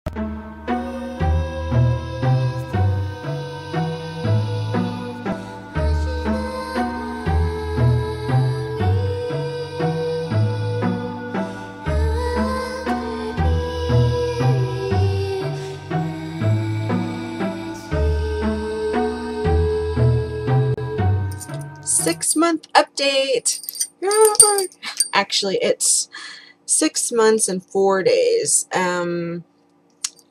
6-month update. Actually, it's 6 months and 4 days.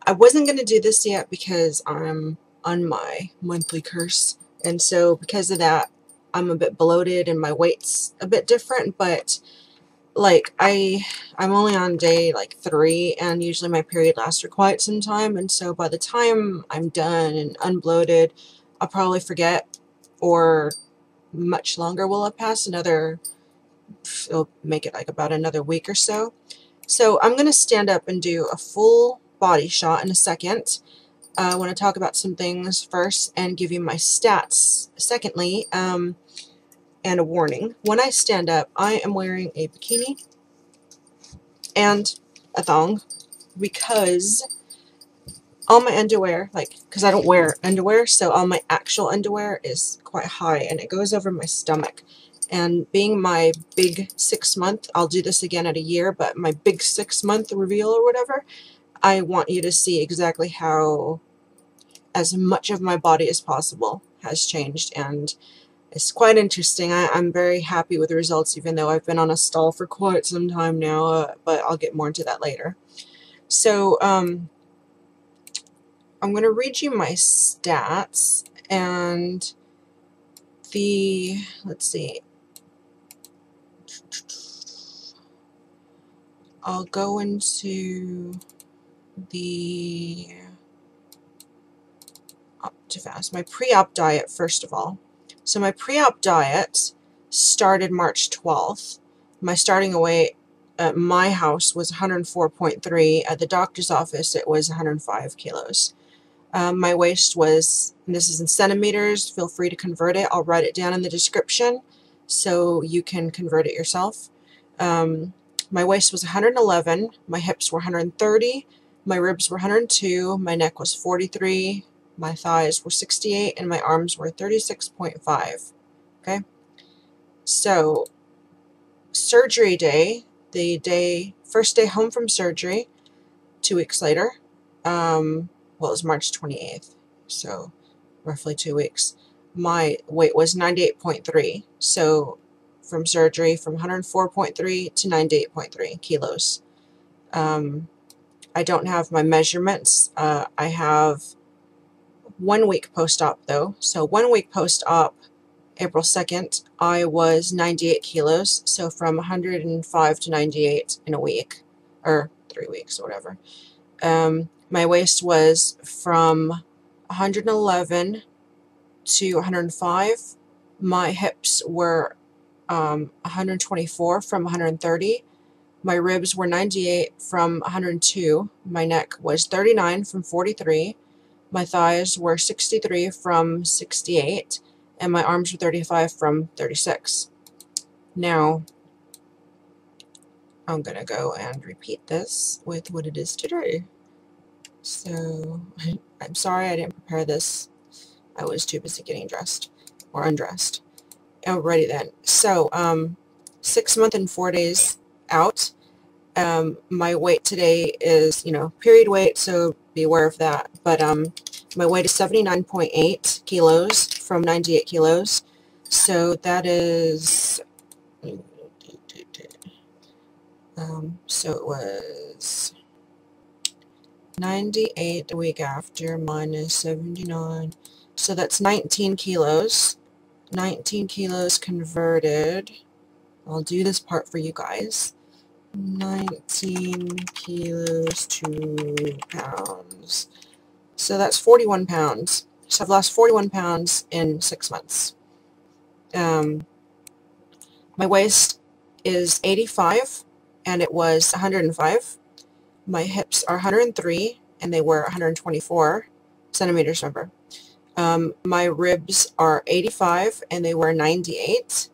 I wasn't going to do this yet because I'm on my monthly curse, and so because of that, I'm a bit bloated and my weight's a bit different, but like I'm only on day like 3, and usually my period lasts for quite some time, and so by the time I'm done and unbloated, I'll probably forget, or much longer will have passed. It'll make it like about another week or so. So I'm going to stand up and do a full body shot in a second. I want to talk about some things first and give you my stats secondly, and a warning. When I stand up, I am wearing a bikini and a thong because all my underwear, because I don't wear underwear, so all my actual underwear is quite high and it goes over my stomach. And being my big 6-month, I'll do this again at a year, but my big 6-month reveal or whatever, I want you to see exactly how as much of my body as possible has changed, and it's quite interesting. I'm very happy with the results, even though I've been on a stall for quite some time now, but I'll get more into that later. So, I'm going to read you my stats, and let's see, I'll go into my pre-op diet first of all. So my pre-op diet started March 12th. My starting weight at my house was 104.3. At the doctor's office it was 105 kilos. My waist was, and this is in centimeters, feel free to convert it. I'll write it down in the description so you can convert it yourself. My waist was 111, my hips were 130, my ribs were 102, my neck was 43, my thighs were 68, and my arms were 36.5. Okay? So, surgery day, first day home from surgery, 2 weeks later, well, it was March 28th, so roughly 2 weeks. My weight was 98.3, so from surgery, from 104.3 to 98.3 kilos. I don't have my measurements. I have 1 week post-op though. So 1 week post-op, April 2nd, I was 98 kilos. So from 105 to 98 in a week, or 3 weeks or whatever. My waist was from 111 to 105. My hips were 124 from 130. My ribs were 98 from 102. My neck was 39 from 43. My thighs were 63 from 68. And my arms were 35 from 36. Now, I'm going to go and repeat this with what it is today. So, I'm sorry I didn't prepare this. I was too busy getting dressed, or undressed. Alrighty then. So, 6 months and 4 days out. My weight today is, period weight, so be aware of that. But my weight is 79.8 kilos from 98 kilos. So that is, so it was 98 the week after minus 79. So that's 19 kilos. 19 kilos converted. I'll do this part for you guys. 19 kilos to pounds. So that's 41 pounds. So I've lost 41 pounds in 6 months. My waist is 85 and it was 105. My hips are 103 and they were 124 centimeters, remember. My ribs are 85 and they were 98.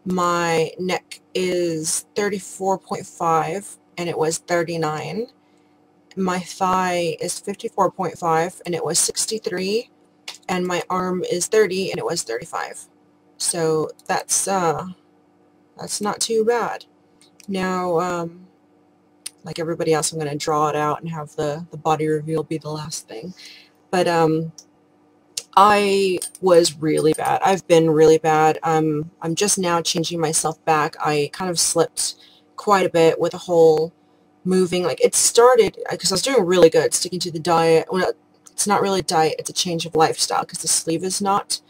My neck is 34.5 and it was 39. my thigh is 54.5 and it was 63, and my arm is 30 and it was 35. So that's not too bad. Now, like everybody else, I'm going to draw it out and have the body reveal be the last thing. But I was really bad. I've been really bad. I'm just now changing myself back. I kind of slipped quite a bit with the whole moving. Like, it started because I was doing really good sticking to the diet. Well, it's not really a diet, it's a change of lifestyle, because the sleeve is not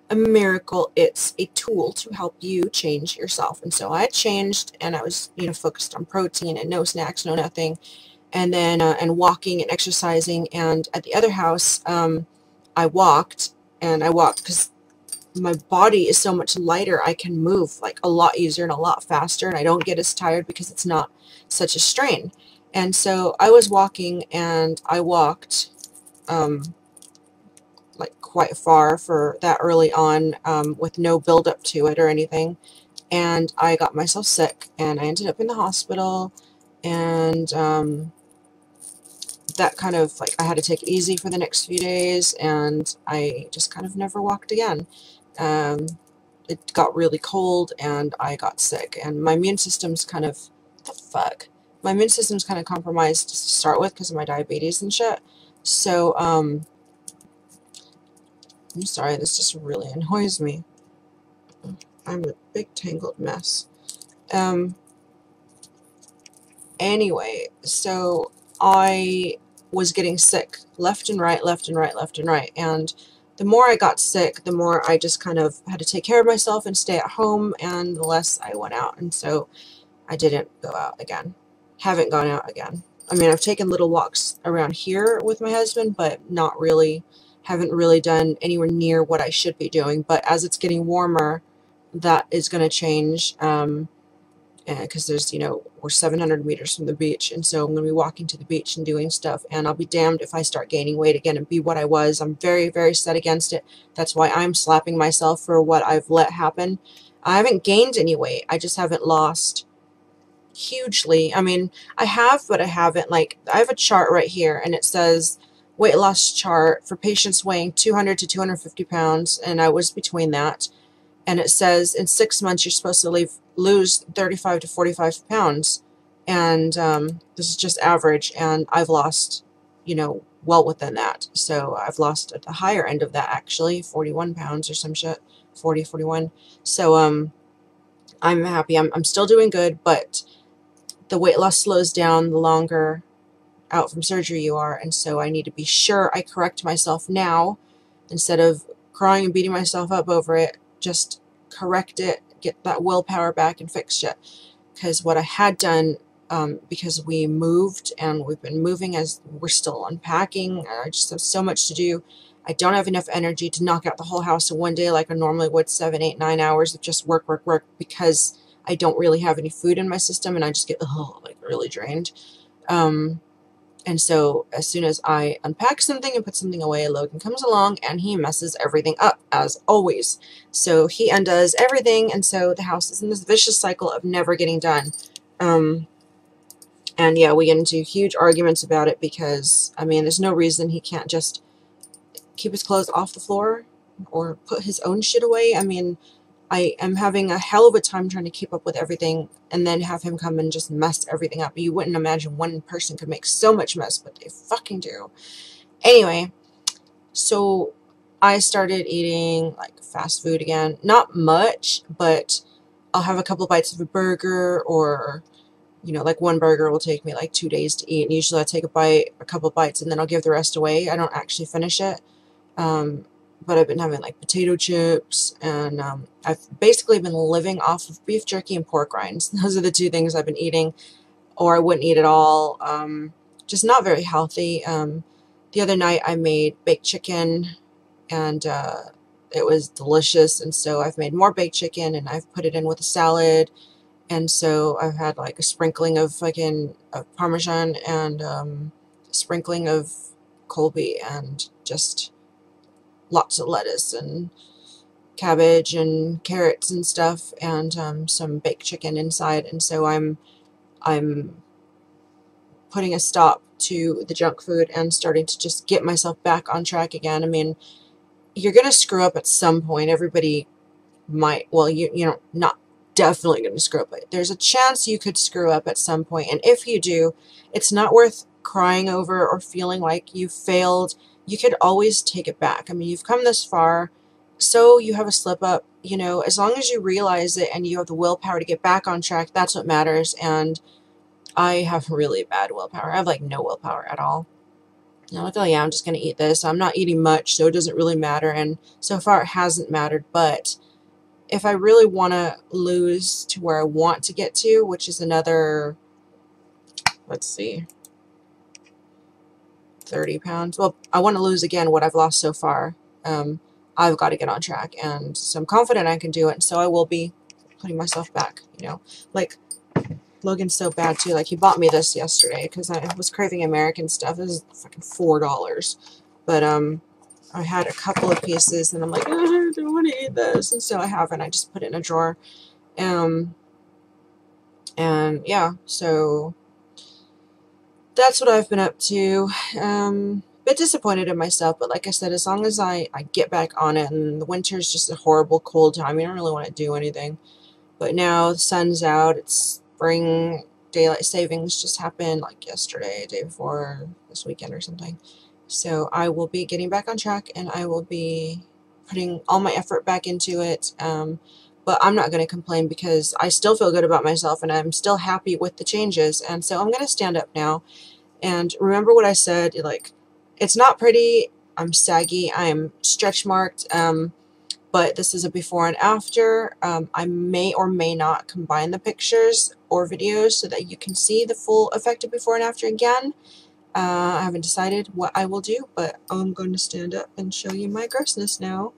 a miracle. It's a tool to help you change yourself. And so I changed, and I was, focused on protein and no snacks, no nothing, and then and walking and exercising. And at the other house, I walked because my body is so much lighter. I can move like a lot easier and a lot faster, and I don't get as tired because it's not such a strain. And so I was walking, and I walked like quite far for that early on, with no build up to it or anything. And I got myself sick, and I ended up in the hospital, and that kind of, like, I had to take it easy for the next few days, and I just kind of never walked again. It got really cold, and I got sick, and my immune system's kind of, what the fuck? My immune system's kind of compromised to start with because of my diabetes and shit. So, I'm sorry, this just really annoys me. I'm a big tangled mess. Anyway, so I was getting sick left and right, left and right, left and right. And the more I got sick, the more I just kind of had to take care of myself and stay at home, and the less I went out. And so I didn't go out again. Haven't gone out again. I mean, I've taken little walks around here with my husband, but not really, haven't really done anywhere near what I should be doing. But as it's getting warmer, that is going to change. Because there's, we're 700 meters from the beach, and so I'm going to be walking to the beach and doing stuff, and I'll be damned if I start gaining weight again and be what I was. I'm very, very set against it. That's why I'm slapping myself for what I've let happen. I haven't gained any weight. I just haven't lost hugely. I mean, I have, but I haven't. Like, I have a chart right here, and it says weight loss chart for patients weighing 200 to 250 pounds, and I was between that. And it says in 6 months you're supposed to lose 35 to 45 pounds. And this is just average. And I've lost, well within that. So I've lost at the higher end of that, actually, 41 pounds or some shit, 40, 41. So I'm happy. I'm still doing good, but the weight loss slows down the longer out from surgery you are. And so I need to be sure I correct myself now instead of crying and beating myself up over it. Just correct it, get that willpower back, and fix shit. Because what I had done, because we moved, and we've been moving as we're still unpacking, I just have so much to do. I don't have enough energy to knock out the whole house in one day like I normally would, 7, 8, 9 hours of just work, work, work, because I don't really have any food in my system, and I just get like really drained. And so as soon as I unpack something and put something away, Logan comes along and he messes everything up, as always. So he undoes everything, and so the house is in this vicious cycle of never getting done. And yeah, we get into huge arguments about it because, I mean, there's no reason he can't just keep his clothes off the floor or put his own shit away. I mean, I am having a hell of a time trying to keep up with everything, and then have him come and just mess everything up. You wouldn't imagine one person could make so much mess, but they fucking do. Anyway, so I started eating like fast food again. Not much, but I'll have a couple bites of a burger, or, like one burger will take me like 2 days to eat. And usually I'll take a couple bites, and then I'll give the rest away. I don't actually finish it. But I've been having like potato chips, and I've basically been living off of beef jerky and pork rinds. Those are the two things I've been eating, or I wouldn't eat at all. Just not very healthy. The other night I made baked chicken, and it was delicious, and so I've made more baked chicken, and I've put it in with a salad, and so I've had like a sprinkling of Parmesan, and a sprinkling of Colby, and just lots of lettuce and cabbage and carrots and stuff, and some baked chicken inside. And so I'm putting a stop to the junk food and starting to just get myself back on track again. I mean, you're going to screw up at some point. Everybody might, well, you know, not definitely going to screw up, but there's a chance you could screw up at some point. And if you do, it's not worth crying over or feeling like you failed. You could always take it back. I mean, you've come this far, so you have a slip up, you know, as long as you realize it and you have the willpower to get back on track, that's what matters. And I have really bad willpower. I have like no willpower at all. You know, I feel like, yeah, I'm just going to eat this. I'm not eating much, so it doesn't really matter. And so far it hasn't mattered, but if I really want to lose to where I want to get to, which is another, let's see, 30 pounds. Well, I want to lose again what I've lost so far. I've got to get on track, and so I'm confident I can do it, and so I will be putting myself back, you know. Like, Logan's so bad, too. Like, he bought me this yesterday because I was craving American stuff. This is fucking $4. But, I had a couple of pieces, and I'm like, oh, I don't want to eat this, and so I haven't. I just put it in a drawer. And, yeah, so that's what I've been up to. Bit disappointed in myself, but like I said, as long as I get back on it, and the winter is just a horrible cold time, I don't really want to do anything. But now the sun's out, it's spring, daylight savings just happened like yesterday, day before, this weekend or something. So I will be getting back on track, and I will be putting all my effort back into it. But I'm not going to complain because I still feel good about myself, and I'm still happy with the changes. And so I'm going to stand up now. And remember what I said, like, it's not pretty, I'm saggy, I'm stretch marked, but this is a before and after. I may or may not combine the pictures or videos so that you can see the full effect of before and after again. I haven't decided what I will do, but I'm going to stand up and show you my grossness now.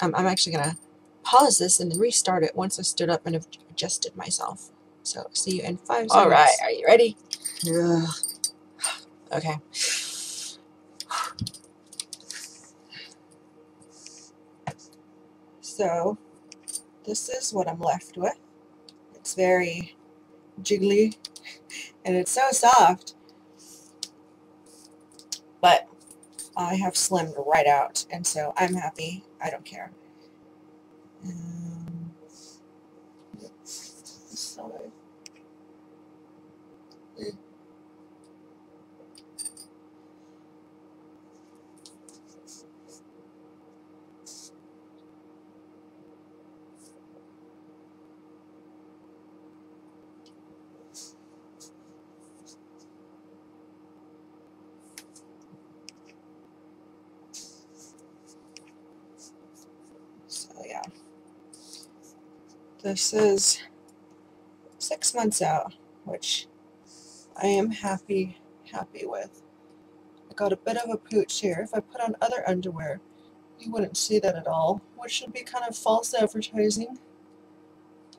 I'm actually going to pause this and then restart it once I stood up and have adjusted myself. So see you in 5 seconds. All right, are you ready? Ugh. Okay. So this is what I'm left with. It's very jiggly and it's so soft, but I have slimmed right out, and so I'm happy. I don't care. Sorry. So yeah, this is 6 months out, which I am happy with. I got a bit of a pooch here. If I put on other underwear, you wouldn't see that at all, which would be kind of false advertising.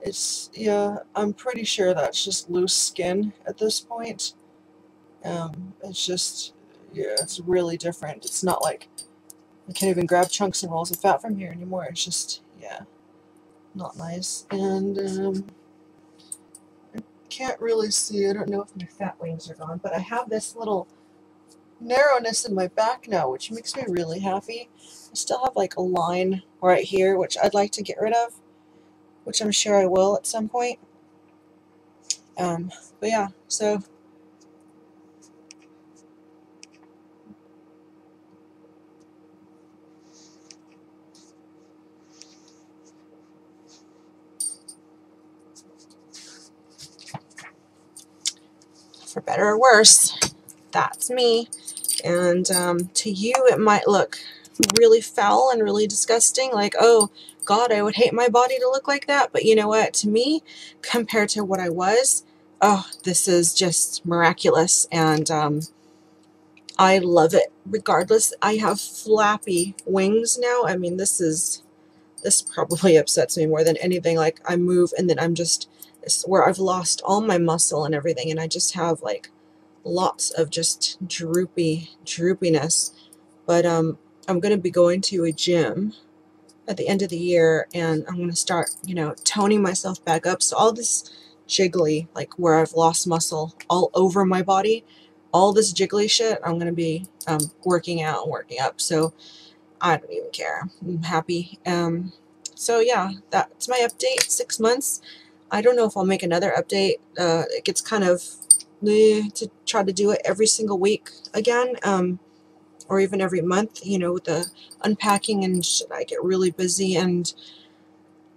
It's, yeah, I'm pretty sure that's just loose skin at this point. It's just, yeah, it's really different. It's not like I can't even grab chunks and rolls of fat from here anymore. It's just, yeah, not nice. And I can't really see. I don't know if my fat wings are gone, but I have this little narrowness in my back now, which makes me really happy. I still have like a line right here, which I'd like to get rid of, which I'm sure I will at some point. But yeah, so for better or worse, that's me. And to you it might look really foul and really disgusting, like, oh God, I would hate my body to look like that. But you know what, to me, compared to what I was, oh, this is just miraculous. And I love it regardless. I have flappy wings now. I mean, this probably upsets me more than anything. Like, I move and then I'm just, where I've lost all my muscle and everything, and I just have like lots of just droopiness. But I'm going to be going to a gym at the end of the year, and I'm going to start, you know, toning myself back up. So all this jiggly, like where I've lost muscle all over my body, all this jiggly shit, I'm going to be working out and working up. So I don't even care. I'm happy. So yeah, that's my update. 6 months. I don't know if I'll make another update. It gets kind of to try to do it every single week again, or even every month, you know, with the unpacking and shit. I get really busy and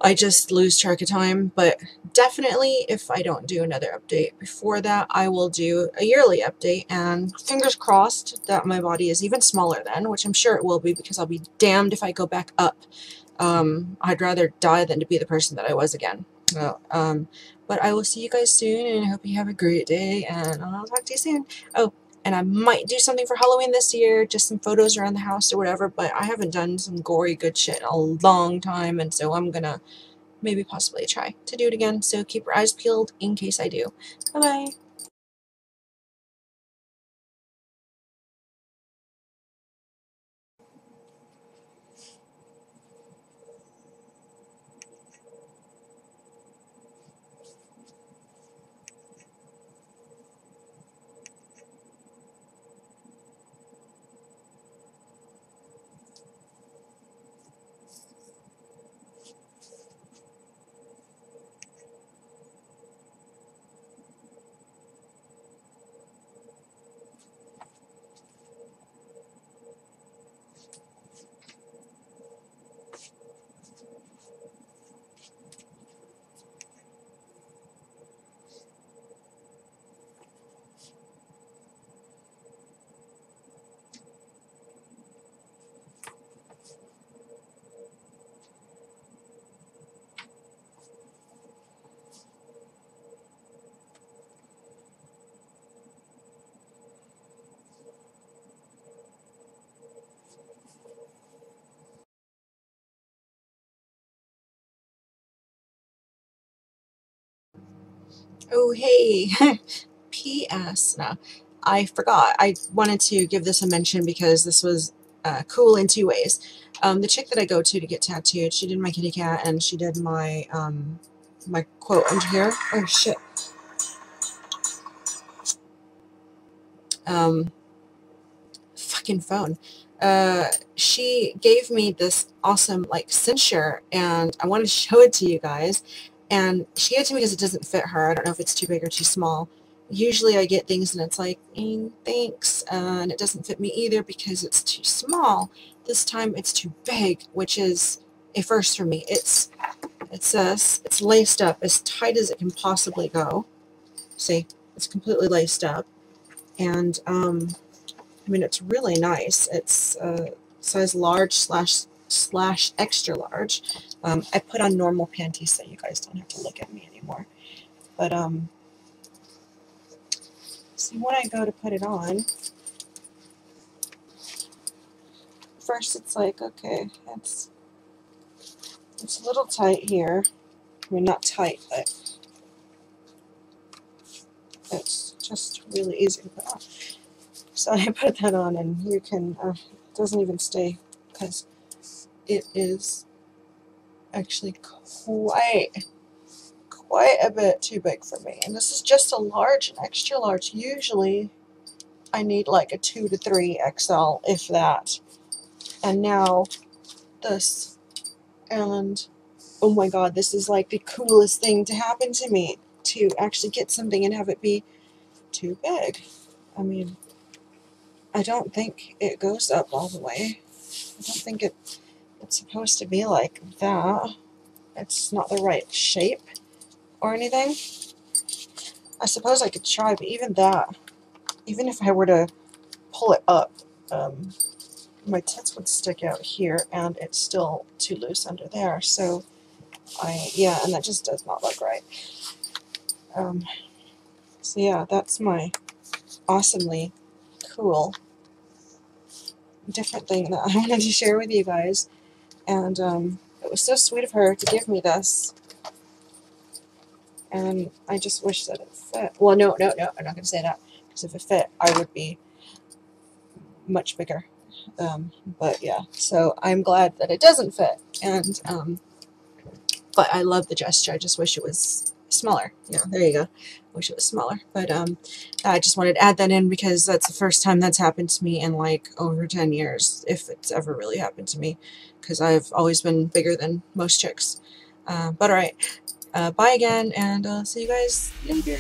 I just lose track of time. But definitely, if I don't do another update before that, I will do a yearly update, and fingers crossed that my body is even smaller then, which I'm sure it will be, because I'll be damned if I go back up. I'd rather die than to be the person that I was again. So, but I will see you guys soon, and I hope you have a great day, and I'll talk to you soon. Oh, and I might do something for Halloween this year, just some photos around the house or whatever, but I haven't done some gory good shit in a long time, and so I'm gonna maybe possibly try to do it again, so keep your eyes peeled in case I do. Bye-bye. Oh, hey. P.S. No, I forgot. I wanted to give this a mention because this was cool in two ways. The chick that I go to get tattooed, she did my kitty cat, and she did my my quote under here. Oh shit. Fucking phone. She gave me this awesome like cincher, and I wanted to show it to you guys. And she gave it to me because it doesn't fit her. I don't know if it's too big or too small. Usually I get things and it's like, thanks, and it doesn't fit me either because it's too small. This time it's too big, which is a first for me. It's laced up as tight as it can possibly go. See, it's completely laced up, and I mean, it's really nice. It's size large slash extra large. I put on normal panties so you guys don't have to look at me anymore. But see, when I go to put it on, first it's like, okay, it's a little tight here. I mean, not tight, but it's just really easy to put on. So I put that on, and you can, it doesn't even stay, because it is actually quite a bit too big for me. And this is just a large and extra large. Usually I need like a 2 to 3 XL, if that. And now this, and oh my god, this is like the coolest thing to happen to me, to actually get something and have it be too big. I mean, I don't think it goes up all the way. I don't think it's supposed to be like that. It's not the right shape or anything. I suppose I could try, but even that, even if I were to pull it up, my tits would stick out here, and it's still too loose under there. So yeah, and that just does not look right. So yeah, that's my awesomely cool different thing that I wanted to share with you guys. And it was so sweet of her to give me this. And I just wish that it fit. Well, no, I'm not going to say that, because if it fit, I would be much bigger. But yeah, so I'm glad that it doesn't fit. And but I love the gesture. I just wish it was smaller. Yeah, there you go. I wish it was smaller, but I just wanted to add that in because that's the first time that's happened to me in like over 10 years, if it's ever really happened to me, because I've always been bigger than most chicks. But alright, bye again, and I'll see you guys later.